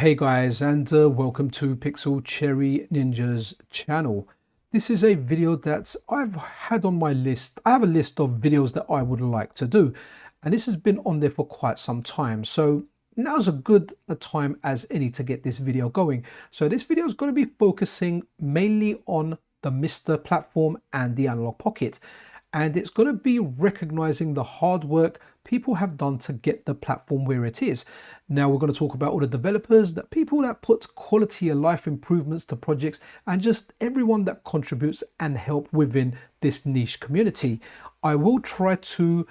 Hey guys, and welcome to Pixel Cherry Ninja's channel. This is a video that I've had on my list. I have a list of videos that I would like to do, and this has been on there for quite some time. So now's a good a time as any to get this video going. So this video is going to be focusing mainly on the MiSTer platform and the Analogue Pocket. And it's going to be recognizing the hard work people have done to get the platform where it is. Now we're going to talk about all the developers, the people that put quality of life improvements to projects, and just everyone that contributes and help within this niche community. I will try to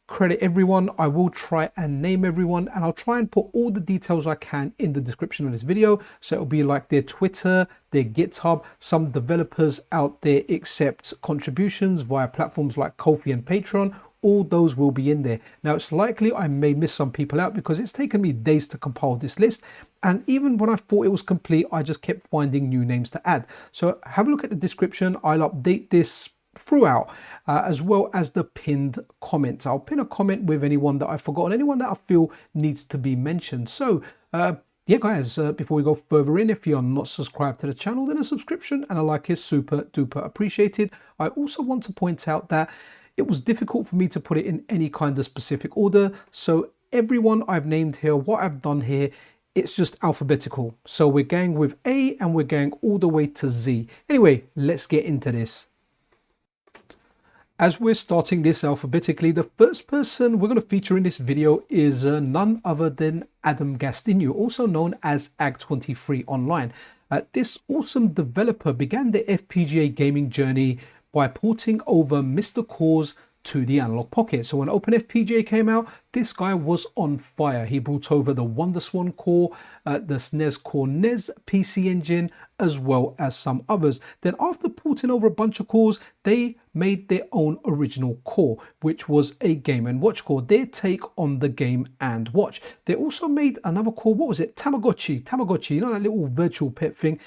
credit everyone, I will try and name everyone, and I'll try and put all the details I can in the description of this video. So it'll be like their Twitter, their GitHub, some developers out there accept contributions via platforms like Ko-fi and Patreon. All those will be in there. Now it's likely I may miss some people out because it's taken me days to compile this list, and even when I thought it was complete, I just kept finding new names to add. So have a look at the description. I'll update this throughout, as well as the pinned comments. I'll pin a comment with anyone that I've forgotten, anyone that I feel needs to be mentioned. So yeah guys, before we go further in, if you're not subscribed to the channel, then a subscription and a like is super duper appreciated. I also want to point out that it was difficult for me to put it in any kind of specific order. So everyone I've named here, what I've done here, it's just alphabetical. So we're going with A and we're going all the way to Z. Anyway, let's get into this. As we're starting this alphabetically, the first person we're going to feature in this video is none other than Adam Gastineau, also known as Ag23 Online. This awesome developer began the FPGA gaming journey by porting over MiSTer cores to the Analogue Pocket. So when OpenFPGA came out, this guy was on fire. He brought over the WonderSwan core, the SNES core NES PC engine, as well as some others. Then after porting over a bunch of cores, they made their own original core, which was a Game & Watch core, their take on the Game & Watch. They also made another core, what was it? Tamagotchi, you know, that little virtual pet thing.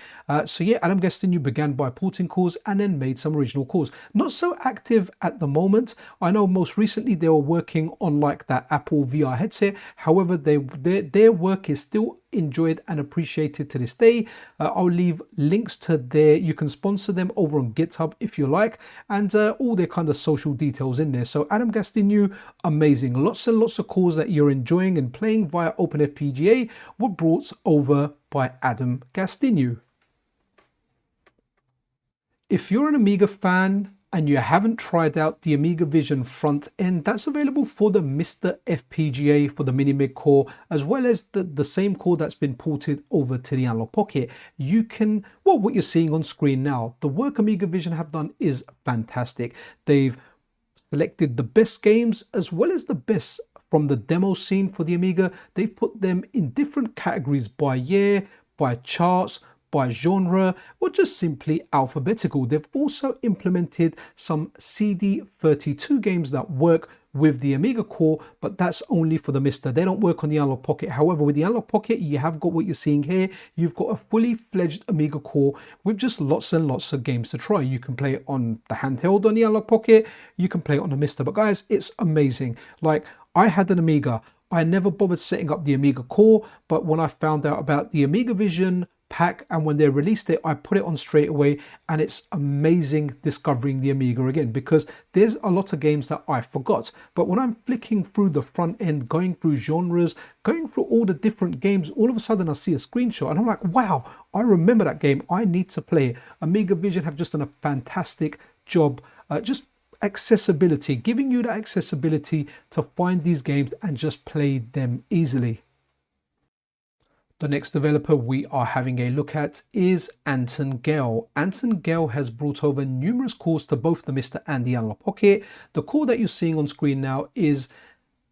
So yeah, Adam Gastineau began by porting cores and then made some original cores. Not so active at the moment. I know most recently they were working on like that Apple VR headset. However, their work is still enjoyed and appreciated to this day. I'll leave links to their, you can sponsor them over on GitHub if you like, and all their kind of social details in there. So Adam Gastineau, amazing. Lots and lots of cores that you're enjoying and playing via OpenFPGA were brought over by Adam Gastineau. If you're an Amiga fan and you haven't tried out the AmigaVision front end, that's available for the MiSTer FPGA for the Mini-Mig core, as well as the same core that's been ported over to the Analogue Pocket. You can, well, what you're seeing on screen now, the work AmigaVision have done is fantastic. They've selected the best games as well as the best from the demo scene for the Amiga. They've put them in different categories by year, by charts, by genre, or just simply alphabetical. They've also implemented some CD32 games that work with the Amiga core, but that's only for the MiSTer. They don't work on the Analogue Pocket. However, with the Analogue Pocket, you have got what you're seeing here. You've got a fully fledged Amiga core with just lots and lots of games to try. You can play it on the handheld on the Analogue Pocket. You can play it on the MiSTer. But guys, it's amazing. Like, I had an Amiga. I never bothered setting up the Amiga core, but when I found out about the AmigaVision pack and when they released it, I put it on straight away, and it's amazing discovering the Amiga again, because there's a lot of games that I forgot. But when I'm flicking through the front end, going through genres, going through all the different games, all of a sudden I see a screenshot and I'm like, wow, I remember that game. I need to play it. AmigaVision have just done a fantastic job, just accessibility, giving you that accessibility to find these games and just play them easily. The next developer we are having a look at is Anton Gale. Anton Gale has brought over numerous cores to both the MiSTer and the Analogue Pocket. The core that you're seeing on screen now is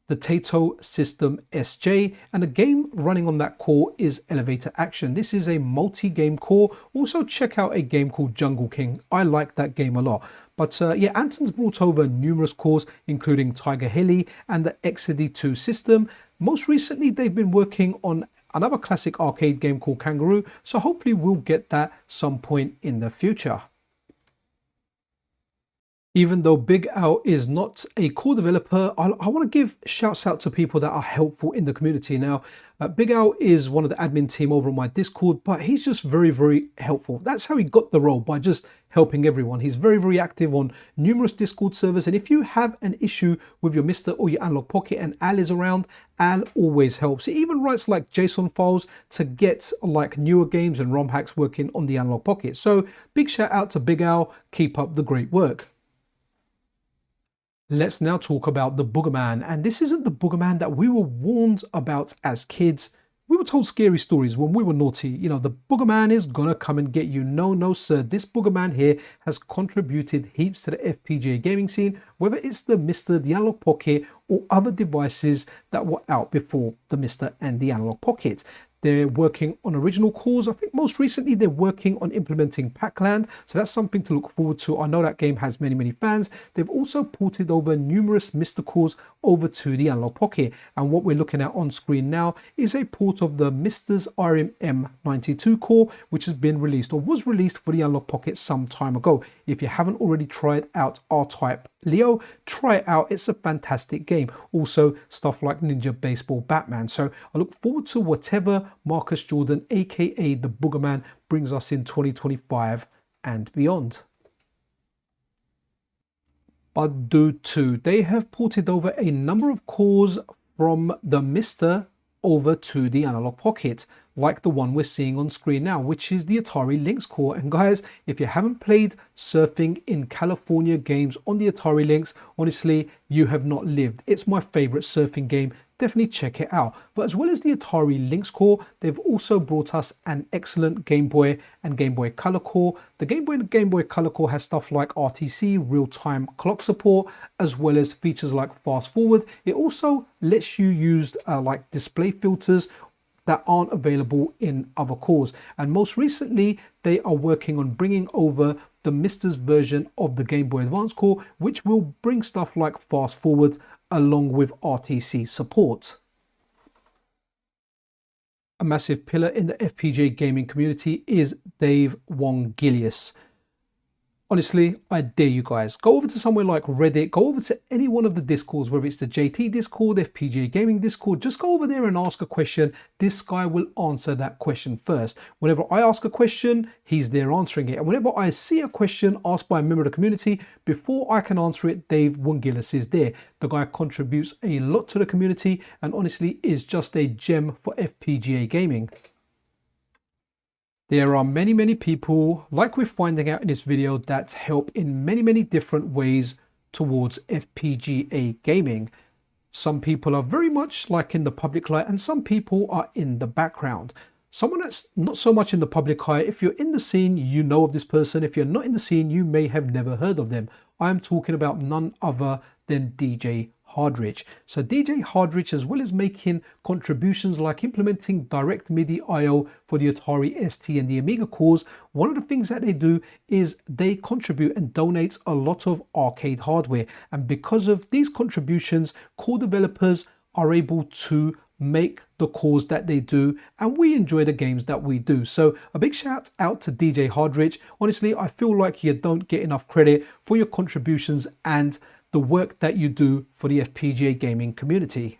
the Taito System SJ, and the game running on that core is Elevator Action. This is a multi-game core. Also check out a game called Jungle King. I like that game a lot. But yeah, Anton's brought over numerous cores, including Tiger Hilly and the XD2 system. Most recently, they've been working on another classic arcade game called Kangaroo, so hopefully we'll get that some point in the future. Even though Big Al is not a core developer, I want to give shouts out to people that are helpful in the community. Now, Big Al is one of the admin team over on my Discord, but he's just very, very helpful. That's how he got the role, by just helping everyone. He's very, very active on numerous Discord servers. And if you have an issue with your Mr. or your Analogue Pocket and Al is around, Al always helps. He even writes like JSON files to get like newer games and ROM hacks working on the Analogue Pocket. So big shout out to Big Al. Keep up the great work. Let's now talk about the Boogermann, and this isn't the Boogermann that we were warned about as kids. We were told scary stories when we were naughty. You know, the Boogermann is gonna come and get you. No, no, sir. This Boogermann here has contributed heaps to the FPGA gaming scene, whether it's the Mr., the Analogue Pocket, or other devices that were out before the Mr. and the Analogue Pocket. They're working on original cores. I think most recently they're working on implementing Pac-Land, so that's something to look forward to. I know that game has many, many fans. They've also ported over numerous Mr. cores over to the Analogue Pocket, and what we're looking at on screen now is a port of the Mr.'s RndMnkIII core, which has been released or was released for the Analogue Pocket some time ago. If you haven't already tried out R-Type Leo, try it out. It's a fantastic game. Also stuff like Ninja Baseball Batman. So I look forward to whatever Markus Jordan, aka the Boogermann, brings us in 2025 and beyond. Badu 2, they have ported over a number of cores from the Mr. over to the Analogue Pocket, like the one we're seeing on screen now, which is the Atari Lynx core. And guys, if you haven't played Surfing in California games on the Atari Lynx, honestly, you have not lived. It's my favorite surfing game. Definitely check it out. But as well as the Atari Lynx core, they've also brought us an excellent Game Boy and Game Boy Color core. The Game Boy and Game Boy Color core has stuff like RTC, real-time clock support, as well as features like fast forward. It also lets you use like display filters that aren't available in other cores. And most recently, they are working on bringing over the Mr.'s version of the Game Boy Advance core, which will bring stuff like fast forward along with RTC support. A massive pillar in the FPGA gaming community is Dave Wongillies. Honestly, I dare you guys, go over to somewhere like Reddit, go over to any one of the Discords, whether it's the JT Discord, FPGA Gaming Discord, just go over there and ask a question. This guy will answer that question first. Whenever I ask a question, he's there answering it. And whenever I see a question asked by a member of the community, before I can answer it, Dave Wongillies is there. The guy contributes a lot to the community and honestly is just a gem for FPGA gaming. There are many, many people, like we're finding out in this video, that help in many, many different ways towards FPGA gaming. Some people are very much like in the public light and some people are in the background. Someone that's not so much in the public eye, if you're in the scene, you know of this person. If you're not in the scene, you may have never heard of them. I'm talking about none other than DJ HardRich. So DJ HardRich, as well as making contributions like implementing direct MIDI I/O for the Atari ST and the Amiga cores, one of the things that they do is they contribute and donate a lot of arcade hardware. And because of these contributions, core developers are able to make the cores that they do and we enjoy the games that we do. So a big shout out to DJ HardRich. Honestly, I feel like you don't get enough credit for your contributions and the work that you do for the FPGA gaming community.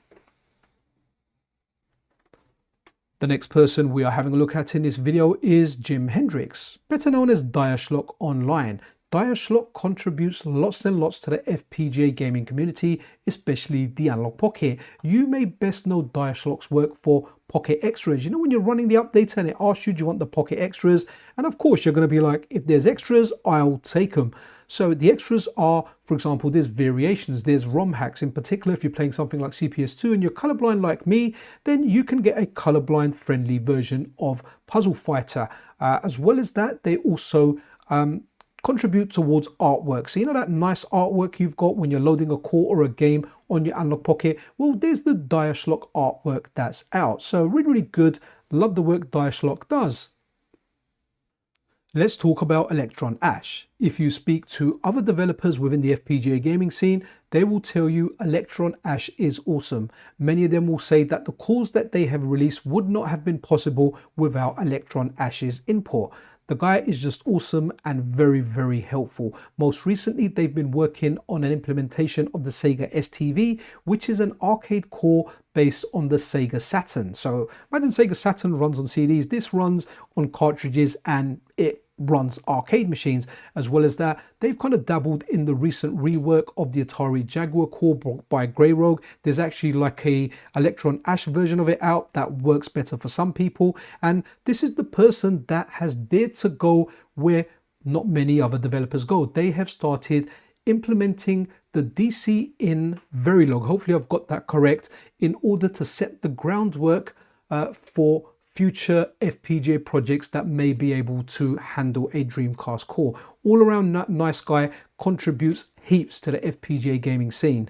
The next person we are having a look at in this video is Jim Hendrix, better known as Dyreschlock online. Dyreschlock contributes lots and lots to the FPGA gaming community, especially the Analogue Pocket. You may best know Dyreschlock's work for Pocket Extras. You know, when you're running the update and it asks you, do you want the Pocket Extras? And of course, you're going to be like, if there's extras, I'll take them. So the extras are, for example, there's variations, there's ROM hacks. In particular, if you're playing something like CPS2 and you're colorblind like me, then you can get a colorblind friendly version of Puzzle Fighter. As well as that, they also contribute towards artwork. So you know that nice artwork you've got when you're loading a core or a game on your Analogue Pocket? Well, there's the Dyreschlock artwork that's out. So really, really good. Love the work Dyreschlock does. Let's talk about Electron Ash. If you speak to other developers within the FPGA gaming scene, they will tell you Electron Ash is awesome. Many of them will say that the cores that they have released would not have been possible without Electron Ash's input. The guy is just awesome and very, very helpful. Most recently, they've been working on an implementation of the Sega STV, which is an arcade core based on the Sega Saturn. So imagine Sega Saturn runs on CDs. This runs on cartridges and it runs arcade machines. As well as that, they've kind of dabbled in the recent rework of the Atari Jaguar core by GreyRogue. There's actually like a Electron Ash version of it out that works better for some people, and this is the person that has dared to go where not many other developers go. They have started implementing the DC in Verilog, hopefully I've got that correct, in order to set the groundwork for future FPGA projects that may be able to handle a Dreamcast core. All around nice guy, contributes heaps to the FPGA gaming scene.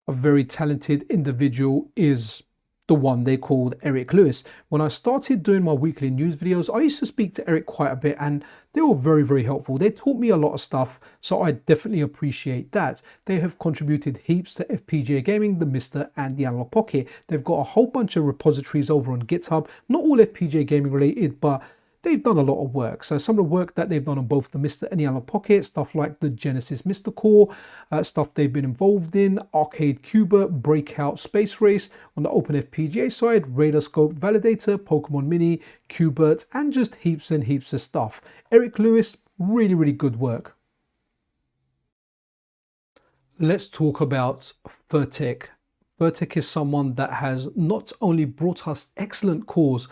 A very talented individual is the one they called Eric Lewis. When I started doing my weekly news videos, I used to speak to Eric quite a bit and they were very, very helpful. They taught me a lot of stuff, so I definitely appreciate that. They have contributed heaps to FPGA gaming, the MiSTer and the Analogue Pocket. They've got a whole bunch of repositories over on GitHub, not all FPGA gaming related, but they've done a lot of work. So some of the work that they've done on both the MiSTer and the Analogue Pocket, stuff like the Genesis MiSTer core, stuff they've been involved in, Arcade Cuba, Breakout Space Race, on the Open FPGA side, Radar Scope Validator, Pokemon Mini, Qbert, and just heaps and heaps of stuff. Eric Lewis, really, really good work. Let's talk about Furtek. Furtek is someone that has not only brought us excellent cores,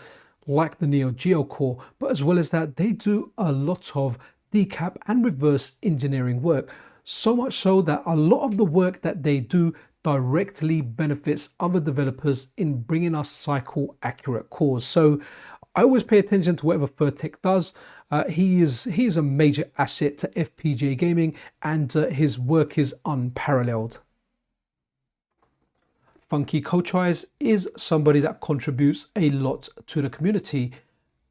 like the Neo Geo core, but as well as that, they do a lot of decap and reverse engineering work. So much so that a lot of the work that they do directly benefits other developers in bringing us cycle accurate cores. So I always pay attention to whatever Furtek does. He is a major asset to FPGA gaming, and his work is unparalleled. Funky Cochise is somebody that contributes a lot to the community.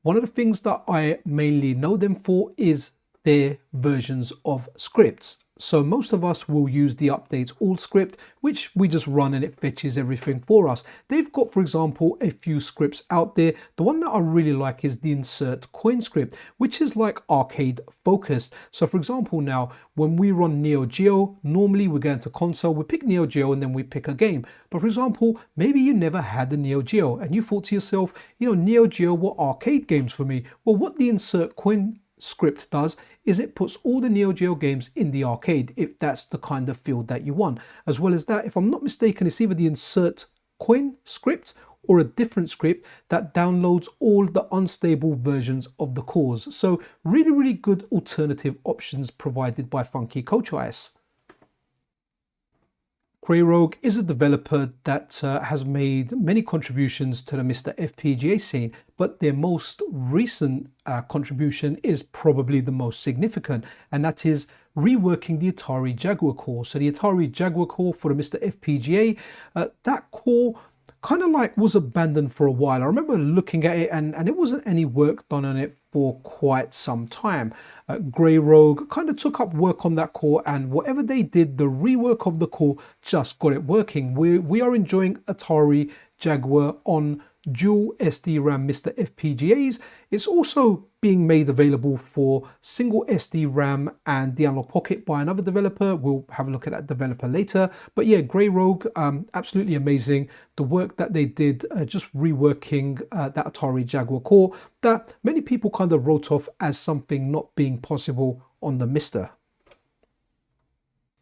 One of the things that I mainly know them for is their versions of scripts. So most of us will use the update all script, which we just run and it fetches everything for us. They've got, for example, a few scripts out there. The one that I really like is the insert coin script, which is like arcade focused. So for example, now when we run Neo Geo, normally we go into console, we pick Neo Geo and then we pick a game. But for example, maybe you never had a Neo Geo and you thought to yourself, you know, Neo Geo were arcade games for me. Well, what the insert coin script does is it puts all the Neo Geo games in the arcade, if that's the kind of field that you want. As well as that, if I'm not mistaken, it's either the insert coin script or a different script that downloads all the unstable versions of the cores. So really, really good alternative options provided by Funky Cochise. GreyRogue is a developer that has made many contributions to the MiSTer FPGA scene, but their most recent contribution is probably the most significant, and that is reworking the Atari Jaguar core. So the Atari Jaguar core for the MiSTer FPGA, that core kind of like was abandoned for a while. I remember looking at it and it wasn't any work done on it for quite some time. GreyRogue kind of took up work on that core, and whatever they did, the rework of the core just got it working. We are enjoying Atari Jaguar on dual SD-RAM MiSTer FPGAs. It's also being made available for single SD-RAM and the Analogue Pocket by another developer. We'll have a look at that developer later. But yeah, GreyRogue, absolutely amazing. The work that they did just reworking that Atari Jaguar core that many people kind of wrote off as something not being possible on the MiSTer.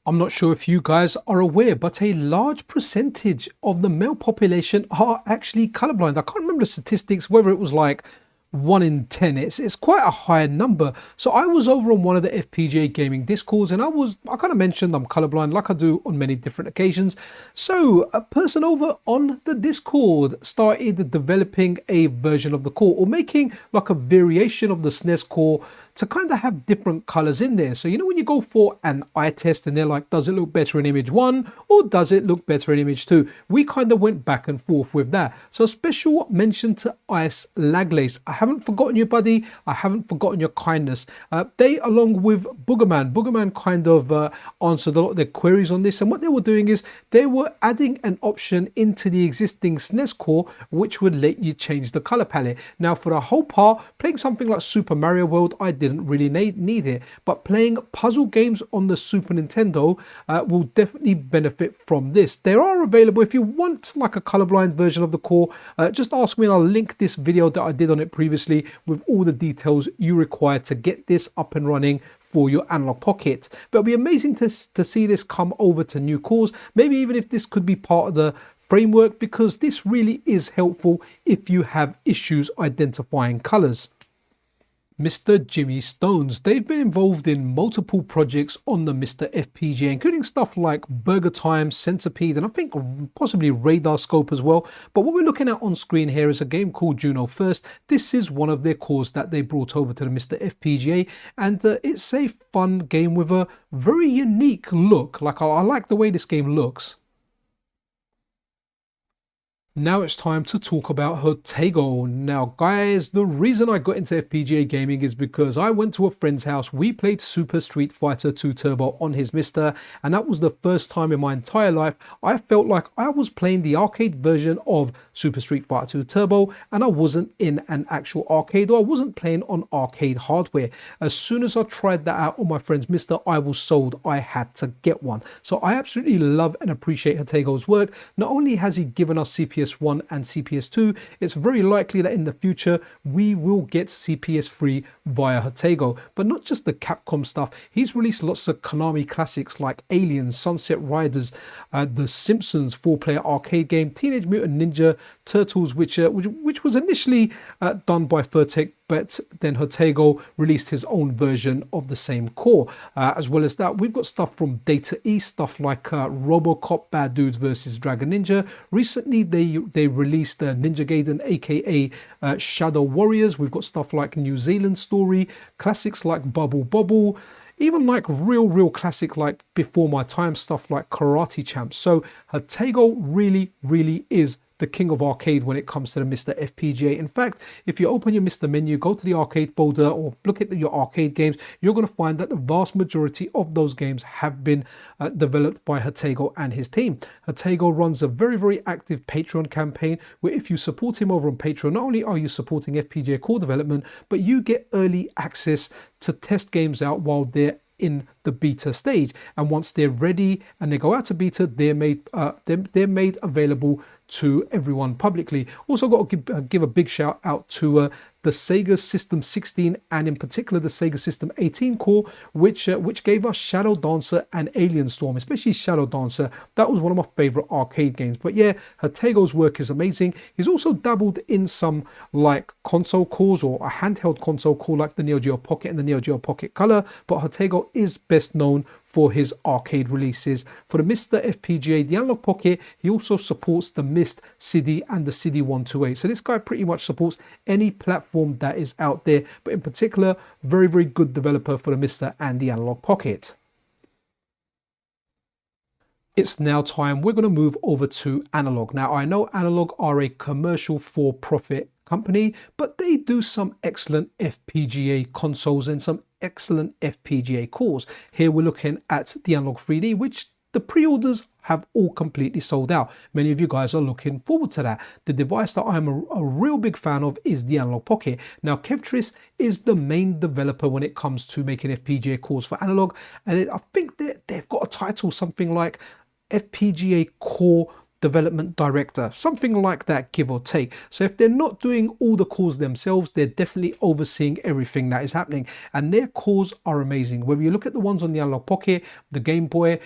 I'm not sure if you guys are aware, but a large percentage of the male population are actually colorblind. I can't remember the statistics, whether it was like 1 in 10. It's quite a high number. So I was over on one of the FPGA gaming discords and I kind of mentioned I'm colorblind like I do on many different occasions. So a person over on the Discord started developing a version of the core, or making like a variation of the SNES core to kind of have different colors in there. So, you know, when you go for an eye test and they're like, does it look better in image 1 or does it look better in image 2? We kind of went back and forth with that. So special mention to Icelaglace. I haven't forgotten you, buddy. I haven't forgotten your kindness. They, along with Boogermann kind of answered a lot of their queries on this. And what they were doing is they were adding an option into the existing SNES core, which would let you change the color palette. Now, for the whole part, playing something like Super Mario World, I didn't really need it. But playing puzzle games on the Super Nintendo will definitely benefit from this. They are available if you want like a colorblind version of the core. Just ask me and I'll link this video that I did on it previously with all the details you require to get this up and running for your Analogue Pocket. But it'll be amazing to see this come over to new cores, maybe even if this could be part of the framework, because this really is helpful if you have issues identifying colors. Mr. Jimmy Stones. They've been involved in multiple projects on the Mr. FPGA, including stuff like Burger Time, Centipede, and I think possibly Radar Scope as well. But what we're looking at on screen here is a game called Juno First. This is one of their cores that they brought over to the Mr. FPGA, and it's a fun game with a very unique look. Like I like the way this game looks. Now it's time to talk about Jotego. Now guys, the reason I got into FPGA gaming is because I went to a friend's house, we played Super Street Fighter 2 Turbo on his Mister, and that was the first time in my entire life I felt like I was playing the arcade version of Super Street Fighter 2 Turbo and I wasn't in an actual arcade, or I wasn't playing on arcade hardware. As soon as I tried that out on my friend's Mister, I was sold. I had to get one. So I absolutely love and appreciate Jotego's work. Not only has he given us CPS 1 and CPS 2, it's very likely that in the future we will get CPS 3 via Jotego. But not just the Capcom stuff, he's released lots of Konami classics like Aliens, Sunset Riders, The Simpsons 4-player arcade game, Teenage Mutant Ninja Turtles, which was initially done by Furtek, but then Jotego released his own version of the same core. As well as that, we've got stuff from Data East, stuff like Robocop Bad Dudes versus Dragon Ninja. Recently, they released Ninja Gaiden, aka Shadow Warriors. We've got stuff like New Zealand Story, classics like Bubble Bobble, even like real classic like Before My Time stuff like Karate Champ. So Jotego really is the king of arcade when it comes to the Mr. FPGA. In fact, if you open your Mr. menu, go to the arcade folder or look at your arcade games, you're going to find that the vast majority of those games have been developed by Jotego and his team. Jotego runs a very active Patreon campaign where if you support him over on Patreon, not only are you supporting FPGA core development, but you get early access to test games out while they're in the beta stage, and once they're ready and they go out to beta, they're made available to everyone publicly. Also got to give a big shout out to the Sega System 16 and in particular the Sega System 18 core, which gave us Shadow Dancer and Alien Storm, especially Shadow Dancer. That was one of my favorite arcade games. But yeah, Jotego's work is amazing. He's also dabbled in some like console cores or a handheld console core like the Neo Geo Pocket and the Neo Geo Pocket Color, but Jotego is best known for his arcade releases. For the Mr. FPGA, the Analogue Pocket, he also supports the MIST CD and the CD 128. So this guy pretty much supports any platform that is out there, but in particular, very good developer for the Mr. and the Analogue Pocket. It's now time, we're going to move over to Analogue. Now, I know Analogue are a commercial for-profit company, but they do some excellent FPGA consoles and some excellent FPGA cores. Here we're looking at the Analogue 3D, which the pre-orders have all completely sold out. Many of you guys are looking forward to that. The device that I'm a real big fan of is the Analogue Pocket. Now, Kevtris is the main developer when it comes to making FPGA cores for Analogue, and I think they've got a title, something like FPGA Core Development Director, something like that, give or take. So if they're not doing all the cores themselves, they're definitely overseeing everything that is happening, and their cores are amazing. Whether you look at the ones on the Analogue Pocket, the Game Boy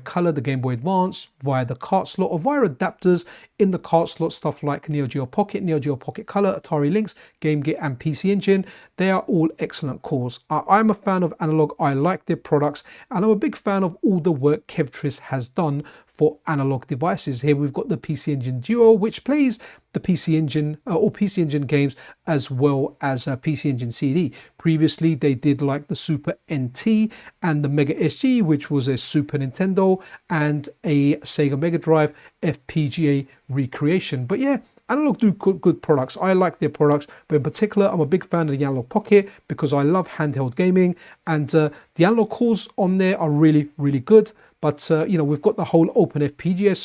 Color, the Game Boy Advance, via the cart slot or via adapters in the cart slot, stuff like Neo Geo Pocket, Neo Geo Pocket Color, Atari Lynx, GameGit and PC Engine, they are all excellent cores. I'm a fan of Analogue, I like their products, and I'm a big fan of all the work Kevtris has done for Analogue devices. devices here. We've got the PC Engine Duo, which plays the PC Engine or PC Engine games as well as PC Engine CD. Previously, they did like the Super NT and the Mega SG, which was a Super Nintendo and a Sega Mega Drive FPGA recreation. But yeah, Analogue do good products. I like their products, but in particular, I'm a big fan of the Analogue Pocket because I love handheld gaming, and the Analogue cores on there are really, really good. But you know, we've got the whole open FPGA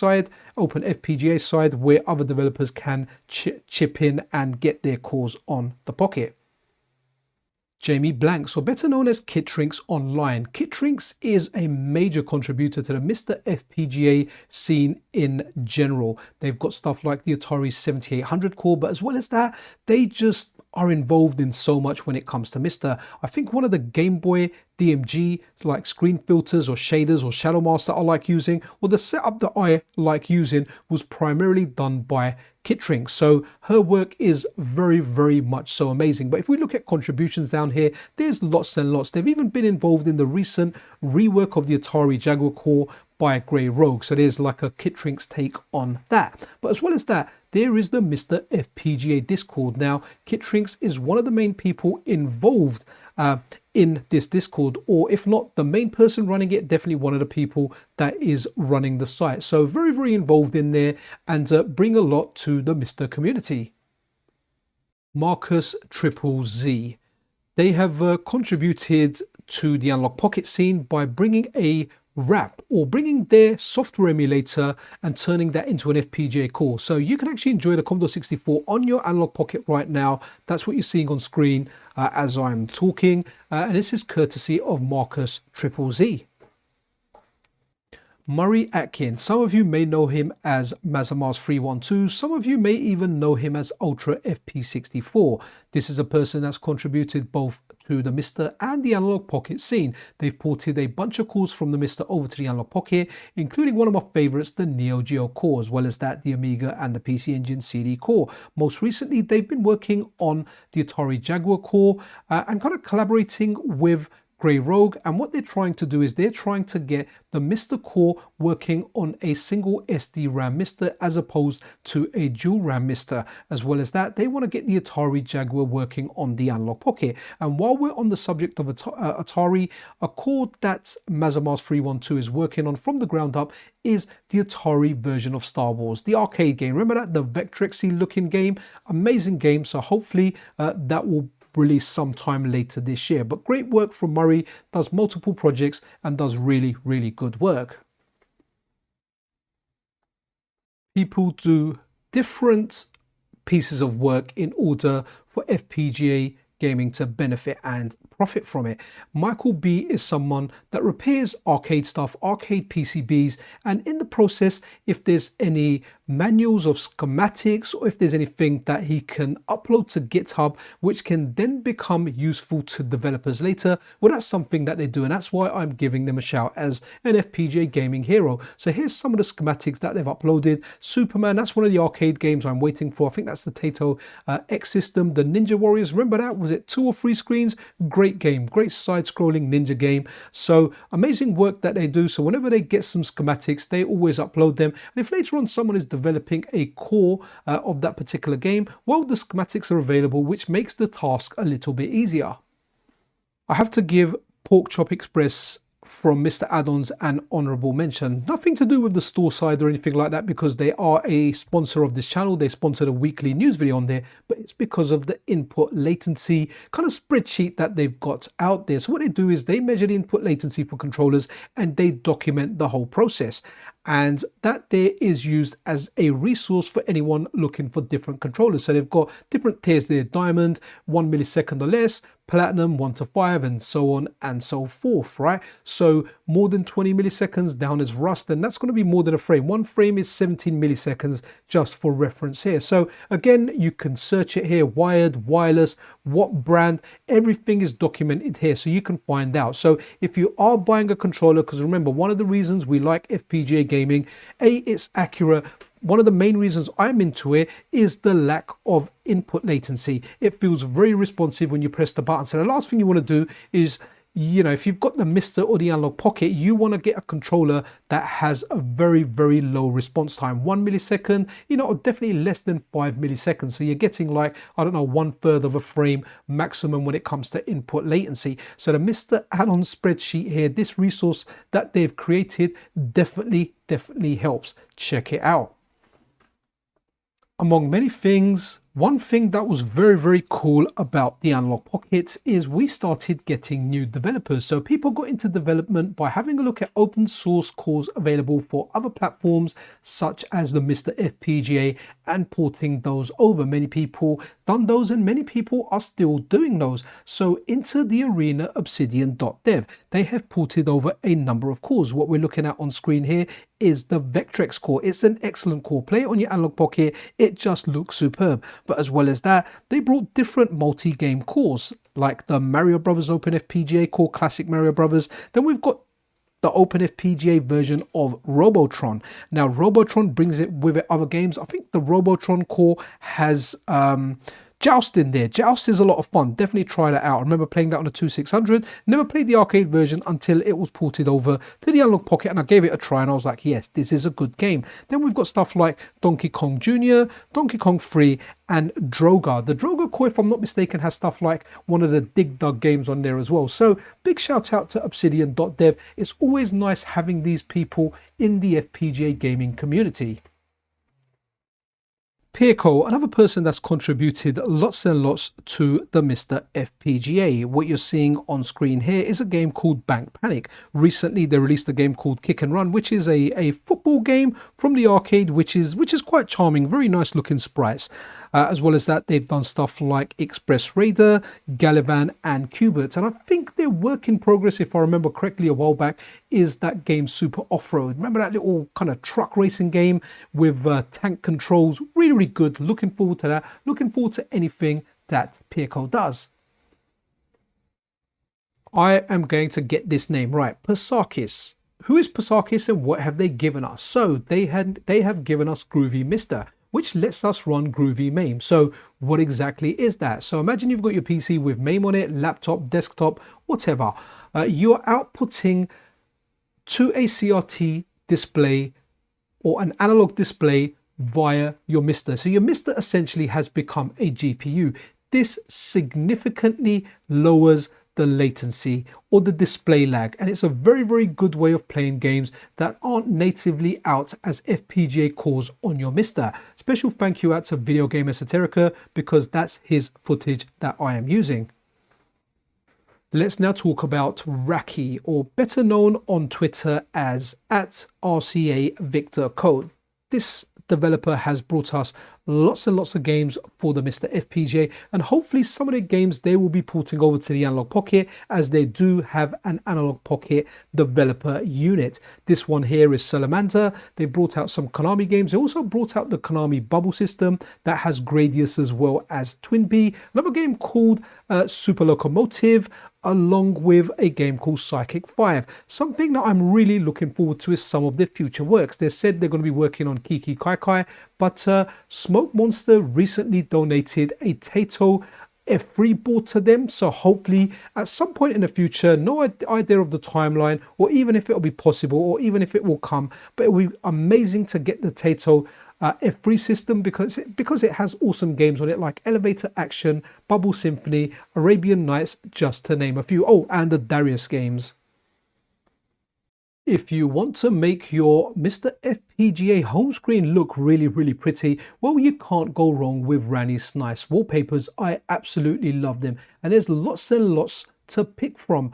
side where other developers can chip in and get their cores on the Pocket. Jamie Blanks, or better known as Kitrinx Online. Kitrinx is a major contributor to the Mr. FPGA scene in general. They've got stuff like the Atari 7800 core, but as well as that, they just are involved in so much when it comes to Mr. I think one of the Game Boy DMG like screen filters or shaders or Shadow Master I like using, or the setup that I like using, was primarily done by Kitrinx. So her work is very, very much so amazing. But if we look at contributions down here, there's lots and lots. They've even been involved in the recent rework of the Atari Jaguar core by GreyRogue. So there's like a Kitrinx take on that. But as well as that, there is the Mr. FPGA Discord. Now, Kitrinx is one of the main people involved in this Discord, or if not the main person running it, definitely one of the people that is running the site. So very, very involved in there, and bring a lot to the Mr. community. Markus-zzz. They have contributed to the Analogue Pocket scene by bringing a wrap, or bringing their software emulator and turning that into an FPGA core. So you can actually enjoy the Commodore 64 on your Analogue Pocket right now. That's what you're seeing on screen as I'm talking. And this is courtesy of Markus-zzz. Murray Atkins. Some of you may know him as Mazamars312. Some of you may even know him as Ultra FP64. This is a person that's contributed both to the Mr. and the Analogue Pocket scene. They've ported a bunch of cores from the Mr. over to the Analogue Pocket, including one of my favorites, the Neo Geo core, as well as that, the Amiga and the PC Engine CD core. Most recently, they've been working on the Atari Jaguar core and kind of collaborating with GreyRogue, and what they're trying to do is they're trying to get the Mr. core working on a single SD-RAM Mr. as opposed to a dual RAM Mr. As well as that, they want to get the Atari Jaguar working on the Analogue Pocket. And while we're on the subject of Atari, a core that Mazamars312 is working on from the ground up is the Atari version of Star Wars, the arcade game. Remember that, the Vectrexy looking game? Amazing game. So hopefully that will release sometime later this year. But great work from Murray, does multiple projects and does really, really good work. People do different pieces of work in order for FPGA gaming to benefit and profit from it. Michael B is someone that repairs arcade stuff, arcade PCBs, and in the process, if there's any manuals of schematics or if there's anything that he can upload to GitHub, which can then become useful to developers later, well, that's something that they do, and that's why I'm giving them a shout as an FPGA gaming hero. So here's some of the schematics that they've uploaded. Superman, that's one of the arcade games I'm waiting for. I think that's the Taito X system. The Ninja Warriors, remember that? Was it 2 or 3 screens? Great game, great side-scrolling ninja game. So amazing work that they do. So whenever they get some schematics, they always upload them. And if later on someone is developing a core of that particular game, well, the schematics are available, which makes the task a little bit easier. I have to give Porkchop Express from Mr. Add-ons an honorable mention. Nothing to do with the store side or anything like that, because they are a sponsor of this channel. They sponsored a weekly news video on there, but it's because of the input latency kind of spreadsheet that they've got out there. So what they do is they measure the input latency for controllers and they document the whole process. And that there is used as a resource for anyone looking for different controllers. So they've got different tiers there: Diamond, 1 millisecond or less; Platinum, 1 to 5, and so on and so forth, right? So more than 20 milliseconds down as Rust, and that's going to be more than a frame. 1 frame is 17 milliseconds, just for reference here. So again, you can search it here: wired, wireless, what brand, everything is documented here, so you can find out. So if you are buying a controller, because remember, one of the reasons we like FPGA gaming, it's accurate. One of the main reasons I'm into it is the lack of input latency. It feels very responsive when you press the button. So the last thing you want to do is you know, if you've got the Mr. or the Analogue Pocket, you want to get a controller that has a very, very low response time. 1 millisecond, you know, or definitely less than 5 milliseconds. So you're getting like, I don't know, 1/3 of a frame maximum when it comes to input latency. So the Mr. add-on spreadsheet here, this resource that they've created definitely helps. Check it out. Among many things, one thing that was very cool about the Analogue Pockets is we started getting new developers. So people got into development by having a look at open source cores available for other platforms such as the Mr. FPGA and porting those over. Many people done those and many people are still doing those. So into the arena obsidian-dot-dev, they have ported over a number of cores. What we're looking at on screen here is the Vectrex core. It's an excellent core. Play it on your Analogue Pocket, it just looks superb. But as well as that, they brought different multi-game cores like the Mario Brothers Open FPGA core, Classic Mario Brothers. Then we've got the Open FPGA version of Robotron. Now Robotron brings it with it other games. I think the Robotron core has Joust in there. Joust is a lot of fun. Definitely try that out. I remember playing that on the 2600. Never played the arcade version until it was ported over to the Analogue Pocket and I gave it a try and I was like, yes, this is a good game. Then we've got stuff like Donkey Kong Jr., Donkey Kong 3 and Droga. The Droga core, if I'm not mistaken, has stuff like one of the Dig Dug games on there as well. So big shout out to obsidian-dot-dev. It's always nice having these people in the FPGA gaming community. Pierco, another person that's contributed lots and lots to the Mr. FPGA. What you're seeing on screen here is a game called Bank Panic. Recently, they released a game called Kick and Run, which is a football game from the arcade, which is quite charming, very nice looking sprites. As well as that, they've done stuff like Express Raider, Galavan and Qbert. And I think their work in progress, if I remember correctly a while back, is that game Super Off-Road. Remember that little kind of truck racing game with tank controls? Really good. Looking forward to that. Looking forward to anything that Pierco does. I am going to get this name right. Psakhis. Who is Psakhis and what have they given us? So they have given us Groovy Mr., which lets us run Groovy MAME. So what exactly is that? So imagine you've got your PC with MAME on it, laptop, desktop, whatever. You're outputting to a CRT display or an analog display via your Mr. So your Mr. essentially has become a GPU. This significantly lowers the latency or the display lag, and it's a very good way of playing games that aren't natively out as FPGA cores on your Mr. Special thank you out to Video Game Esoterica because that's his footage that I am using. Let's now talk about Raki, or better known on Twitter as @RCA Victor Code. This developer has brought us lots and lots of games for the Mr. FPGA, and hopefully some of the games they will be porting over to the Analogue Pocket, as they do have an Analogue Pocket developer unit. This one here is Salamander. They brought out some Konami games. They also brought out the Konami Bubble system that has Gradius as well as Twin Bee. Another game called Super Locomotive, along with a game called Psychic 5. Something that I'm really looking forward to is some of their future works. They said they're going to be working on Kiki Kai Kai, but Smoke Monster recently donated a Taito F3 board to them, so hopefully at some point in the future, no idea of the timeline or even if it'll be possible or even if it will come, but it will be amazing to get the Taito F3 system because it has awesome games on it like Elevator Action, Bubble Symphony, Arabian Nights, just to name a few. Oh, and the Darius games. If you want to make your Mr. FPGA home screen look really pretty, well, you can't go wrong with Ranny Snice wallpapers. I absolutely love them, and there's lots and lots to pick from.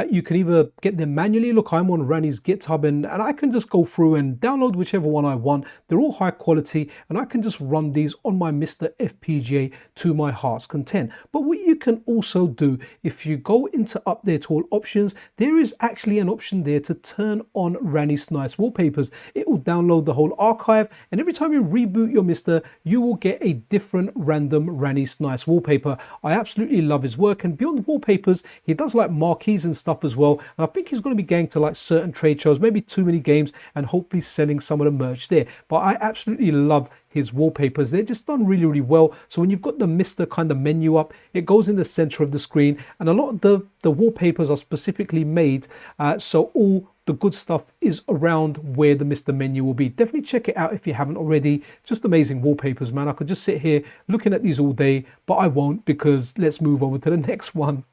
You can either get them manually. Look, I'm on Ranny's GitHub and I can just go through and download whichever one I want. They're all high quality and I can just run these on my Mr. FPGA to my heart's content. But what you can also do, if you go into update all options, there is actually an option there to turn on Ranny Snice wallpapers. It will download the whole archive, and every time you reboot your Mr., you will get a different random Ranny Snice wallpaper. I absolutely love his work, and beyond wallpapers, He does like marquees and stuff as well. And I think he's going to be going to like certain trade shows, maybe Too Many Games, and hopefully selling some of the merch there. But I absolutely love his wallpapers. They're just done really, really well. So when you've got the Mr. kind of menu up, it goes in the center of the screen, and a lot of the wallpapers are specifically made so all the good stuff is around where the Mr. menu will be. Definitely check it out if you haven't already. Just amazing wallpapers, man. I could just sit here looking at these all day, but I won't, because let's move over to the next one.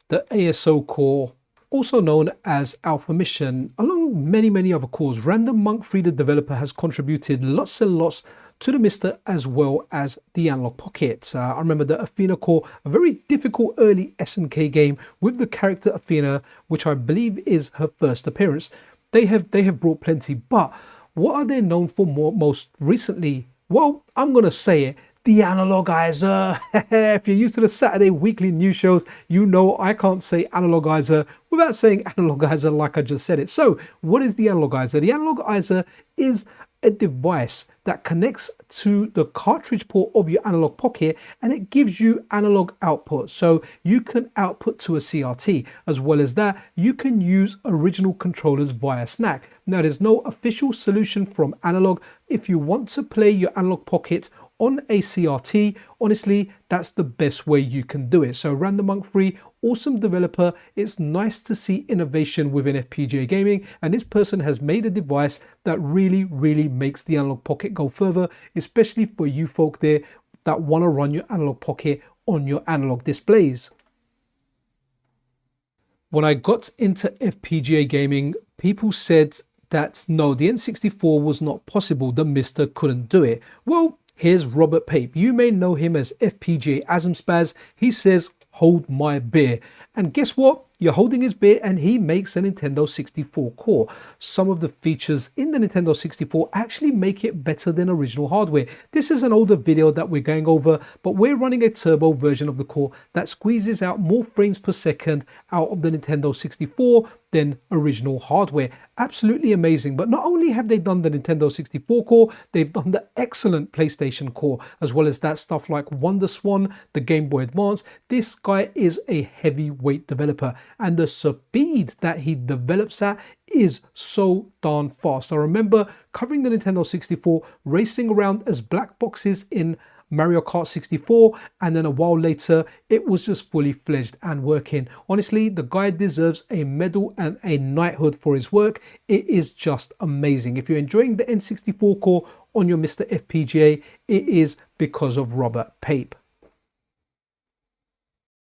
The ASO core, also known as Alpha Mission, along many other cores. RndMnkIII, the developer, has contributed lots and lots to the Mr. as well as the Analogue Pocket. I remember the Athena core, a very difficult early SNK game with the character Athena, which I believe is her first appearance. They have brought plenty, but what are they known for most recently? Well, I'm gonna say it. The Analogizer. If you're used to the Saturday weekly news shows, you know I can't say Analogizer without saying Analogizer like I just said it. So what is the Analogizer? The Analogizer is a device that connects to the cartridge port of your Analogue Pocket, and it gives you analog output. So you can output to a CRT. As well as that, you can use original controllers via SNAC. Now, there's no official solution from Analogue. If you want to play your Analogue Pocket on a CRT, honestly, that's the best way you can do it. So RndMnkIII, awesome developer. It's nice to see innovation within FPGA gaming, and this person has made a device that really makes the Analogue Pocket go further, especially for you folk there that want to run your Analogue Pocket on your analog displays. When I got into FPGA gaming, people said that no, the N64 was not possible, the Mr. couldn't do it. Well, here's Robert Pape. You may know him as FPGAzumSpass. He says, hold my beer. And guess what? You're holding his beer, and he makes a Nintendo 64 core. Some of the features in the Nintendo 64 actually make it better than original hardware. This is an older video that we're going over, but we're running a turbo version of the core that squeezes out more frames per second out of the Nintendo 64 than original hardware. Absolutely amazing. But not only have they done the Nintendo 64 core, they've done the excellent PlayStation core, as well as that stuff like WonderSwan, the Game Boy Advance. This guy is a heavyweight developer, and the speed that he develops at is so darn fast. I remember covering the Nintendo 64, racing around as black boxes in Mario Kart 64, and then a while later it was just fully fledged and working. Honestly, the guy deserves a medal and a knighthood for his work. It is just amazing. If you're enjoying the N64 core on your Mr. FPGA, it is because of Robert Pape.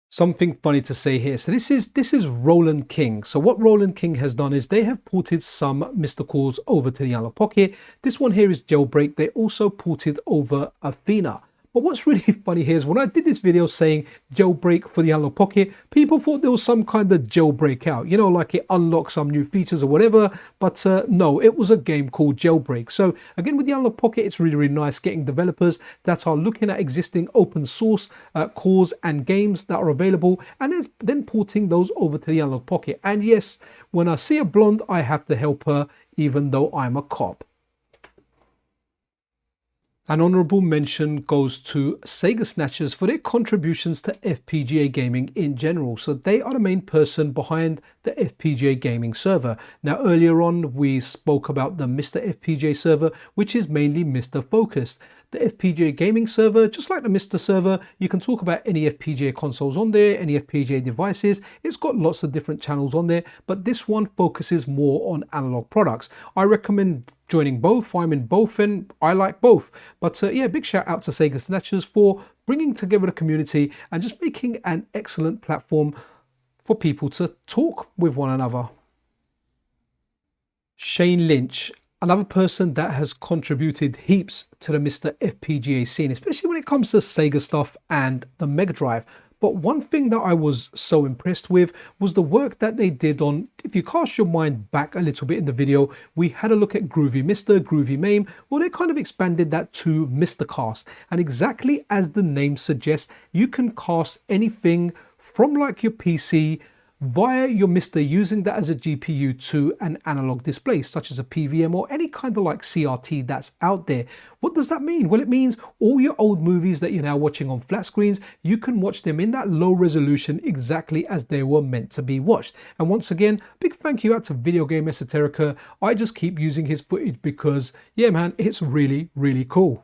Something funny to say here. So this is rolandking. So what rolandking has done is they have ported some Mr. cores over to the Analogue Pocket. This one here is Jailbreak. They also ported over Athena. But what's really funny here is when I did this video saying jailbreak for the Analogue Pocket, people thought there was some kind of jailbreak out, you know, like it unlocked some new features or whatever. But no, it was a game called Jailbreak. So again, with the Analogue Pocket, it's really nice getting developers that are looking at existing open source cores and games that are available, and then porting those over to the Analogue Pocket. And yes, when I see a blonde, I have to help her, even though I'm a cop. An honourable mention goes to Sega Snatchers for their contributions to FPGA gaming in general. So they are the main person behind the FPGA gaming server. Now earlier on we spoke about the Mr. FPGA server, which is mainly Mr. focused. The FPGA gaming server, just like the Mr. server, you can talk about any FPGA consoles on there, any FPGA devices. It's got lots of different channels on there, but this one focuses more on analog products. I recommend joining both. I'm in both and I like both. But yeah, big shout out to Sega Snatchers for bringing together the community and just making an excellent platform for people to talk with one another. Shane Lynch, another person that has contributed heaps to the Mr. FPGA scene, especially when it comes to Sega stuff and the Mega Drive. But one thing that I was so impressed with was the work that they did on, if you cast your mind back a little bit in the video, we had a look at Groovy Mr, Groovy MAME. Well, they kind of expanded that to Mr. Cast. And exactly as the name suggests, you can cast anything from like your PC via your MiSTer using that as a GPU to an analog display, such as a PVM or any kind of like CRT that's out there. What does that mean? Well, it means all your old movies that you're now watching on flat screens, you can watch them in that low resolution exactly as they were meant to be watched. And once again, big thank you out to Video Game Esoterica. I just keep using his footage because, yeah man, it's really, really cool.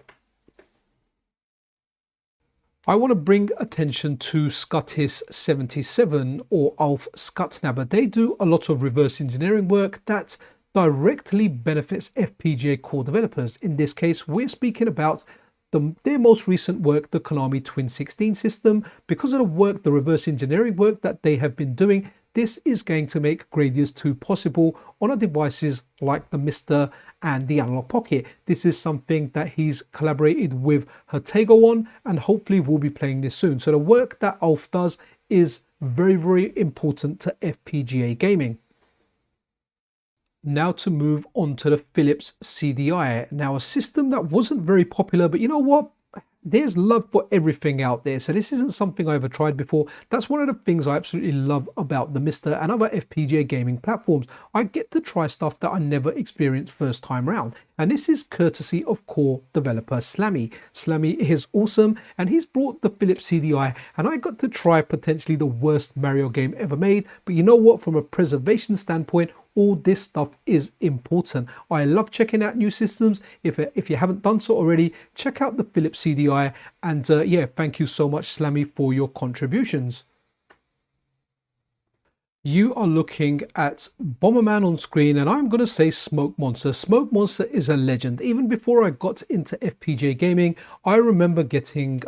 I want to bring attention to Skutis 77 or Alf Skutnabber. They do a lot of reverse engineering work that directly benefits FPGA core developers. In this case, we're speaking about their most recent work, the Konami Twin 16 system. Because of the work, the reverse engineering work that they have been doing, this is going to make Gradius 2 possible on devices like the MiSTer and the Analogue Pocket. This is something that he's collaborated with Jotego on, and hopefully we'll be playing this soon. So the work that Alf does is very, very important to FPGA gaming. Now to move on to the Philips CDI. Now a system that wasn't very popular, but you know what? There's love for everything out there. So this isn't something I ever tried before. That's one of the things I absolutely love about the MiSTer and other FPGA gaming platforms. I get to try stuff that I never experienced first time round. And this is courtesy of core developer Slamy. Slamy is awesome, and he's brought the Philips CDI, and I got to try potentially the worst Mario game ever made. But you know what? From a preservation standpoint, all this stuff is important. I love checking out new systems. If you haven't done so already, check out the Philips CDI. And yeah, thank you so much, Slamy, for your contributions. You are looking at Boogermann on screen, and I'm going to say Smoke Monster. Smoke Monster is a legend. Even before I got into FPGA gaming, I remember getting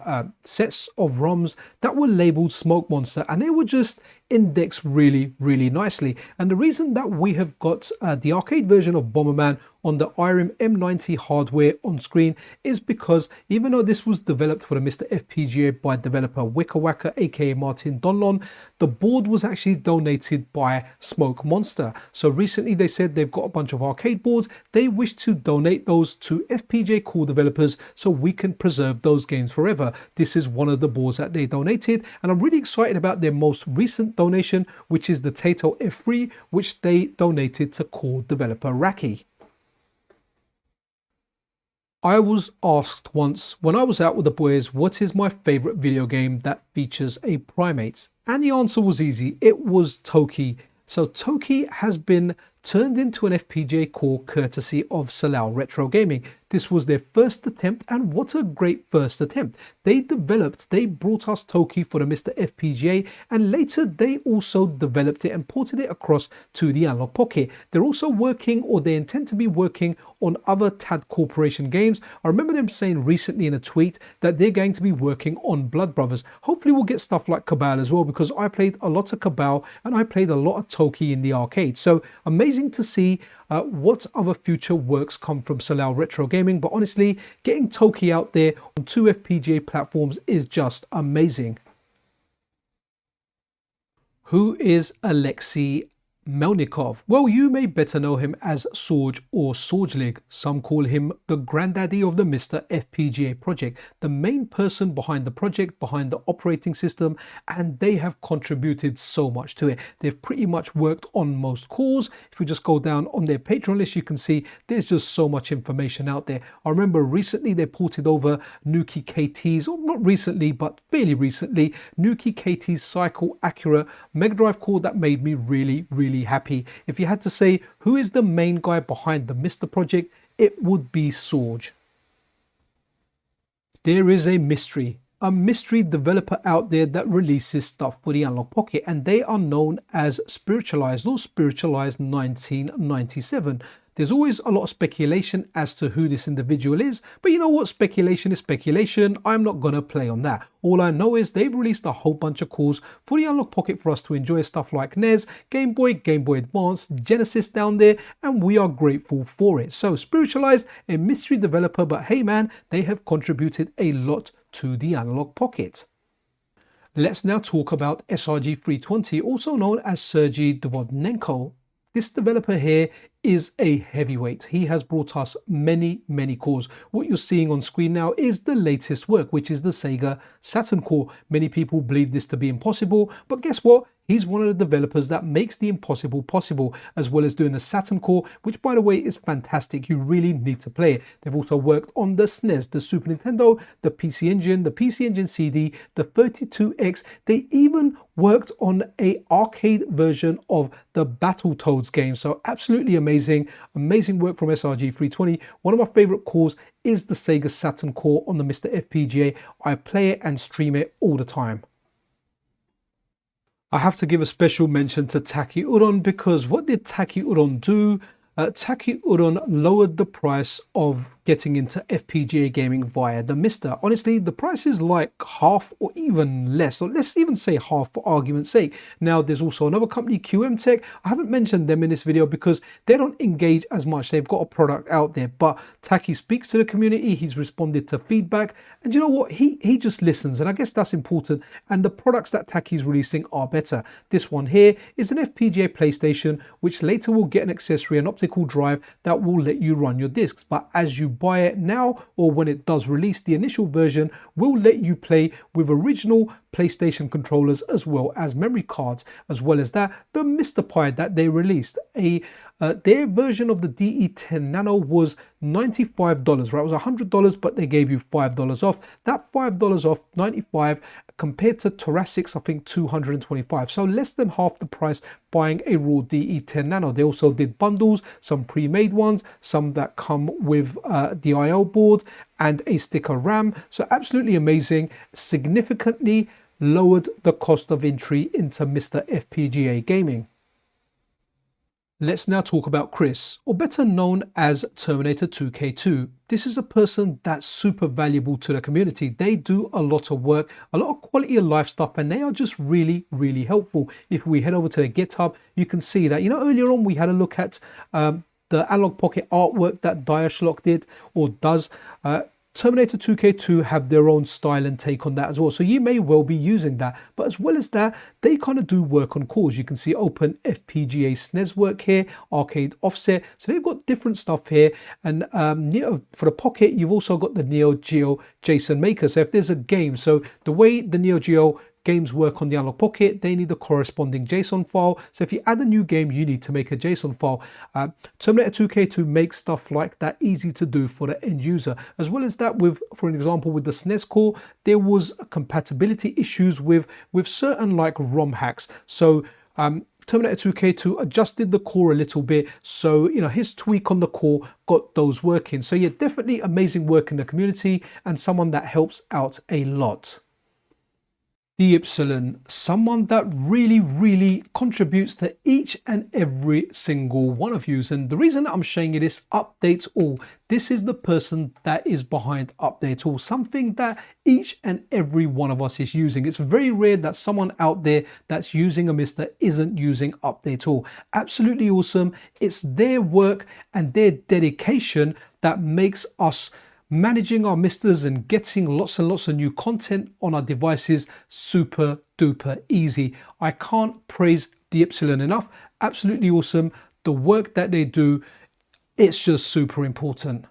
sets of ROMs that were labeled Smoke Monster, and they were just indexed really, really nicely. And the reason that we have got the arcade version of Boogermann on the RndMnkIII hardware on screen is because even though this was developed for the MiSTer FPGA by developer Wickerwacker, aka Martin Donlon, the board was actually donated by Smoke Monster. So recently they said they've got a bunch of arcade boards. They wish to donate those to FPGA core developers so we can preserve those games forever. This is one of the boards that they donated, and I'm really excited about their most recent donation, which is the Taito F3, which they donated to core developer Raki. I was asked once when I was out with the boys, what is my favorite video game that features a primate? And the answer was easy. It was Toki. So Toki has been turned into an FPGA core courtesy of Solal Retro Gaming. This was their first attempt, and what a great first attempt. They brought us Toki for the MiSTer FPGA, and later they also developed it and ported it across to the Analogue Pocket. They're also working, or they intend to be working, on other TAD Corporation games. I remember them saying recently in a tweet that they're going to be working on Blood Brothers. Hopefully we'll get stuff like Cabal as well, because I played a lot of Cabal and I played a lot of Toki in the arcade. So amazing to see what other future works come from Solal Retro Gaming. But honestly, getting Toki out there on 2 FPGA platforms is just amazing. Who is Alexei Melnikov? Well, you may better know him as Sorge or Sorgelig. Some call him the granddaddy of the MiSTer FPGA project, the main person behind the project, behind the operating system, and they have contributed so much to it. They've pretty much worked on most cores. If we just go down on their Patreon list, you can see there's just so much information out there. I remember recently they ported over Nuki KT's, or not recently, but fairly recently, Nuki KT's Cycle Acura Mega Drive core that made me really happy. If you had to say who is the main guy behind the MiSTer project, it would be Sorge. There is a mystery developer out there that releases stuff for the Analogue Pocket, and they are known as Spiritualized or Spiritualized 1997. There's always a lot of speculation as to who this individual is, but you know what? Speculation is speculation. I'm not gonna play on that. All I know is they've released a whole bunch of cores for the Analogue Pocket for us to enjoy, stuff like NES, Game Boy, Game Boy Advance, Genesis down there, and we are grateful for it. So Spiritualized, a mystery developer, but hey man, they have contributed a lot to the Analogue Pocket. Let's now talk about SRG320, also known as Sergei Dvodnenko. This developer here is a heavyweight. He has brought us many cores. What you're seeing on screen now is the latest work, which is the Sega Saturn core. Many people believe this to be impossible, but guess what? He's one of the developers that makes the impossible possible, as well as doing the Saturn core, which by the way is fantastic. You really need to play it. They've also worked on the SNES, the Super Nintendo, the PC Engine, the PC Engine CD, the 32X. They even worked on a arcade version of the Battletoads game. So absolutely amazing work from SRG320. One of my favorite cores is the Sega Saturn core on the Mr. FPGA. I play it and stream it all the time. I have to give a special mention to Taki Udon, because what did Taki Udon do? Taki Udon lowered the price of getting into FPGA gaming via the Mr. Honestly, the price is like half or even less, or let's even say half for argument's sake. Now, there's also another company, QM Tech. I haven't mentioned them in this video because they don't engage as much. They've got a product out there, but Taki speaks to the community. He's responded to feedback, and you know what? He just listens, and I guess that's important. And the products that Taki's releasing are better. This one here is an FPGA PlayStation, which later will get an accessory, an optical drive that will let you run your discs. But as you buy it now, or when it does release, the initial version will let you play with original PlayStation controllers as well as memory cards. As well as that, the Mr. Pi that they released, their version of the DE10 Nano was $95, right? It was $100, but they gave you $5 off. That $5 off, $95, compared to Thoracics, I think $225. So less than half the price buying a raw DE10 Nano. They also did bundles, some pre-made ones, some that come with the IO board and a sticker RAM. So absolutely amazing. Significantly lowered the cost of entry into Mr. FPGA gaming. Let's now talk about Chris, or better known as Terminator 2K2. This is a person that's super valuable to the community. They do a lot of work, a lot of quality of life stuff, and they are just really, really helpful. If we head over to their GitHub, you can see that, you know, earlier on we had a look at the Analogue Pocket artwork that Dyreschlock did or does. Terminator 2K2 have their own style and take on that as well, so you may well be using that. But as well as that, they kind of do work on cores. You can see open FPGA SNES work here, arcade offset, so they've got different stuff here. And for the Pocket, you've also got the Neo Geo JSON maker. So if there's a game, so the way the Neo Geo games work on the Analogue Pocket, they need a corresponding JSON file. So if you add a new game, you need to make a JSON file. Terminator 2K2 makes stuff like that easy to do for the end user. As well as that, with, for an example, with the SNES core, there was compatibility issues with certain like ROM hacks. So Terminator 2K2 adjusted the core a little bit, so you know, his tweak on the core got those working. So yeah, definitely amazing work in the community and someone that helps out a lot. Dyreschlock, someone that really contributes to each and every single one of you. And the reason that I'm showing you this, Update All, this is the person that is behind Update All, something that each and every one of us is using. It's very rare that someone out there that's using a Mr. isn't using Update All. Absolutely awesome. It's their work and their dedication that makes us managing our Misters and getting lots and lots of new content on our devices super duper easy. I can't praise Dyreschlock enough. Absolutely awesome. The work that they do, it's just super important.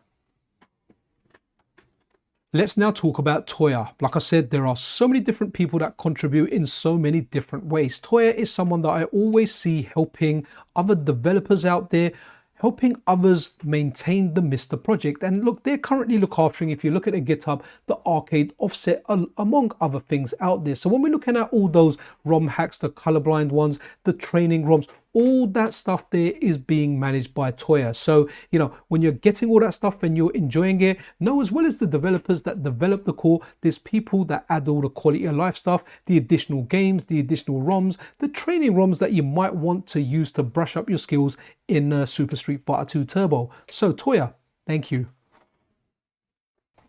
Let's now talk about Toya. Like I said, there are so many different people that contribute in so many different ways. Toya is someone that I always see helping other developers out there, helping others maintain the Mr. project. And look, they're currently looking after, if you look at their GitHub, the arcade offset among other things out there. So when we're looking at all those ROM hacks, the colorblind ones, the training ROMs, all that stuff there is being managed by Toya. So, you know, when you're getting all that stuff and you're enjoying it, know as well as the developers that develop the core, there's people that add all the quality of life stuff, the additional games, the additional ROMs, the training ROMs that you might want to use to brush up your skills in Super Street Fighter 2 Turbo. So Toya, thank you.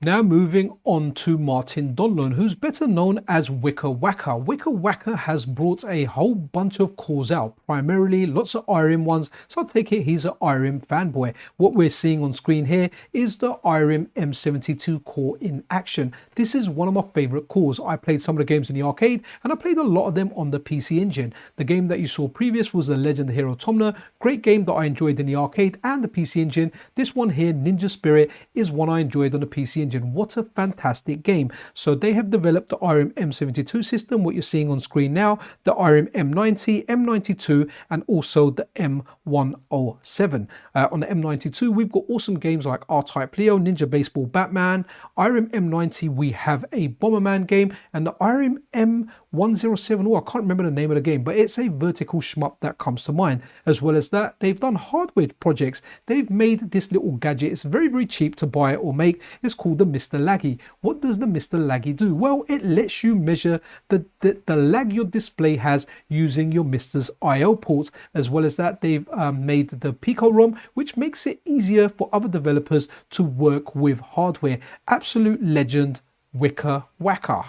Now moving on to Martin Donlon, who's better known as Wicker Wacker. Wicker Wacker has brought a whole bunch of cores out, primarily lots of IRIM ones, so I take it he's an IRIM fanboy. What we're seeing on screen here is the IRIM M72 core in action. This is one of my favorite cores. I played some of the games in the arcade and I played a lot of them on the PC Engine. The game that you saw previous was The Legend of Hero Tomna, great game that I enjoyed in the arcade and the PC Engine. This one here, Ninja Spirit, is one I enjoyed on the PC Engine Engine. What a fantastic game. So they have developed the RndMnkIII system, what you're seeing on screen now, the RndMnkIII, M92, and also the M107. On the M92, we've got awesome games like R-Type Leo, Ninja Baseball Batman. RndMnkIII, we have a Bomberman game, and the RndM107, oh, I can't remember the name of the game, but it's a vertical shmup that comes to mind. As well as that, they've done hardware projects. They've made this little gadget. It's very, very cheap to buy or make. It's called the Mr. Laggy. What does the Mr. Laggy do? Well, it lets you measure the lag your display has using your Mr.'s I/O port. As well as that, they've made the Pico ROM, which makes it easier for other developers to work with hardware. Absolute legend, Wicker Wacker.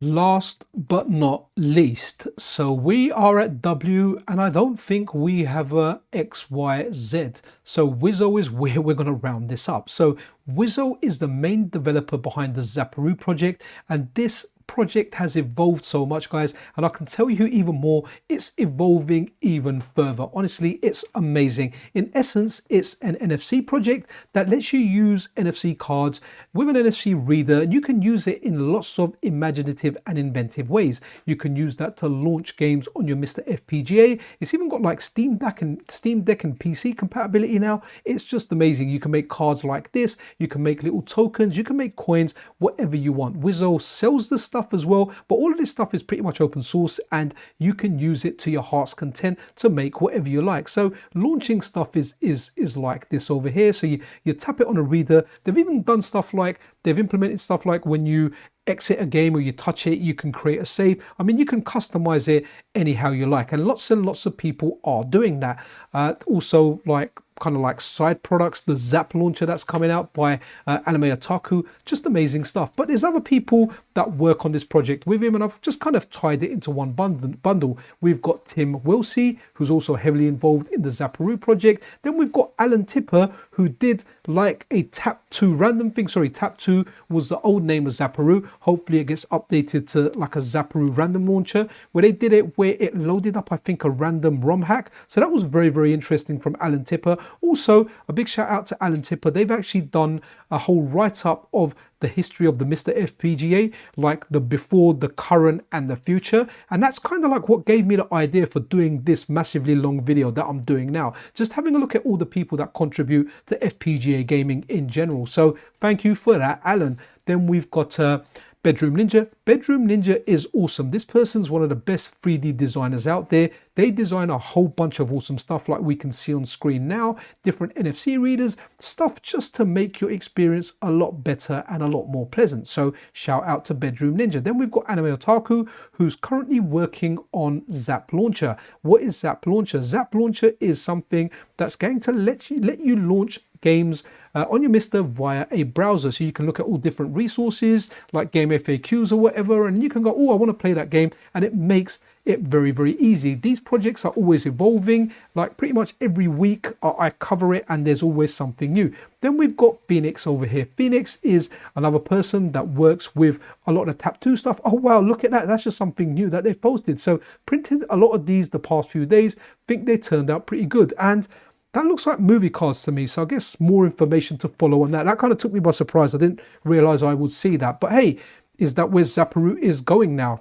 Last but not least, so we are at W, and I don't think we have a XYZ. So Wizzo is where we're going to round this up. So Wizzo is the main developer behind the Zaparoo project, and this project has evolved so much, guys, and I can tell you even more, it's evolving even further. Honestly, it's amazing. In essence, it's an NFC project that lets you use NFC cards with an NFC reader, and you can use it in lots of imaginative and inventive ways. You can use that to launch games on your Mr. FPGA. It's even got like Steam Deck and PC compatibility now. It's just amazing. You can make cards like this, you can make little tokens, you can make coins, whatever you want. Wizzo sells the stuff as well, but all of this stuff is pretty much open source, and you can use it to your heart's content to make whatever you like. So launching stuff is like this over here. So you tap it on a reader. They've even done stuff like, they've implemented stuff like when you exit a game or you touch it, you can create a save. I mean, you can customize it anyhow you like, and lots of people are doing that. Also, like kind of like side products, the Zap launcher that's coming out by Anime Otaku, just amazing stuff. But there's other people that work on this project with him, and I've just kind of tied it into one bundle. We've got Tim Wilsey, who's also heavily involved in the Zaparoo project. Then we've got Alan Tipper, who did like a Tap2 random thing. Sorry, Tap2 was the old name of Zaparoo. Hopefully it gets updated to like a Zaparoo random launcher, where they did it where it loaded up, I think, a random ROM hack. So that was very, very interesting from Alan Tipper. Also, a big shout out to Alan Tipper. They've actually done a whole write-up of the history of the Mr. FPGA, like the before, the current, and the future. And that's kind of like what gave me the idea for doing this massively long video that I'm doing now. Just having a look at all the people that contribute to FPGA gaming in general. So thank you for that, Alan. Then we've got Bedroom Ninja. Bedroom Ninja is awesome. This person's one of the best 3D designers out there. They design a whole bunch of awesome stuff like we can see on screen now, different NFC readers, stuff just to make your experience a lot better and a lot more pleasant. So shout out to Bedroom Ninja. Then we've got Anime Otaku, who's currently working on Zap Launcher. What is Zap Launcher? Zap Launcher is something that's going to let you launch games on your Mr. via a browser. So you can look at all different resources like game FAQs or whatever, and you can go, oh, I want to play that game, and it makes it very, very easy. These projects are always evolving. Like pretty much every week I cover it, and there's always something new. Then we've got Phoenix over here. Phoenix is another person that works with a lot of Tap2 stuff. Oh wow, look at that. That's just something new that they've posted. So printed a lot of these the past few days. Think they turned out pretty good. And that looks like movie cards to me, so I guess more information to follow on that. That kind of took me by surprise. I didn't realize I would see that. But hey, is that where Zaparoo is going now?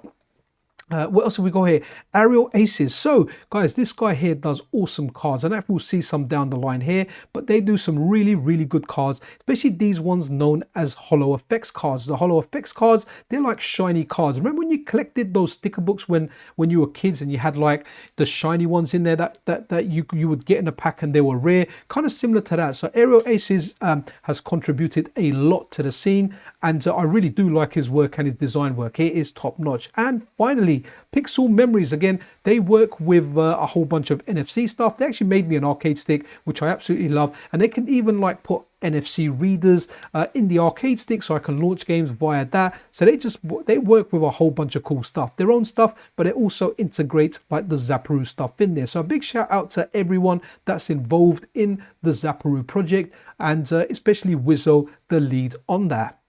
What else have we got here? Aerial Aces. So guys, this guy here does awesome cards. I don't know if we'll see some down the line here, but they do some really, really good cards, especially these ones known as Hollow Effects cards. The Hollow Effects cards, they're like shiny cards. Remember when you collected those sticker books when you were kids and you had like the shiny ones in there that you would get in a pack and they were rare? Kind of similar to that. So Aerial Aces has contributed a lot to the scene, and I really do like his work and his design work. It is top notch. And finally, Pixel Memories. Again, they work with a whole bunch of NFC stuff. They actually made me an arcade stick, which I absolutely love, and they can even like put NFC readers in the arcade stick, so I can launch games via that. So they work with a whole bunch of cool stuff, their own stuff, but they also integrate like the Zaparoo stuff in there. So a big shout out to everyone that's involved in the Zaparoo project, and especially Wizzo, the lead on that.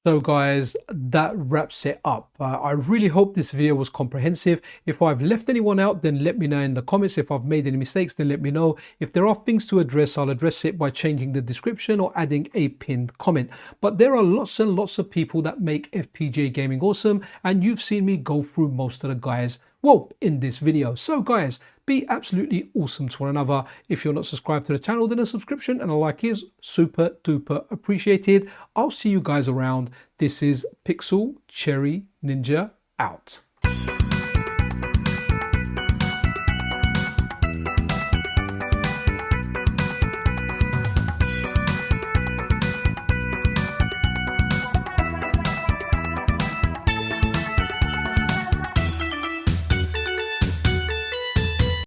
So guys, that wraps it up. I really hope this video was comprehensive. If I've left anyone out, then let me know in the comments. If I've made any mistakes, then let me know. If there are things to address, I'll address it by changing the description or adding a pinned comment. But there are lots and lots of people that make FPGA gaming awesome, and you've seen me go through most of the guys, well, in this video. So guys, be absolutely awesome to one another. If you're not subscribed to the channel, then a subscription and a like is super duper appreciated. I'll see you guys around. This is Pixel Cherry Ninja out.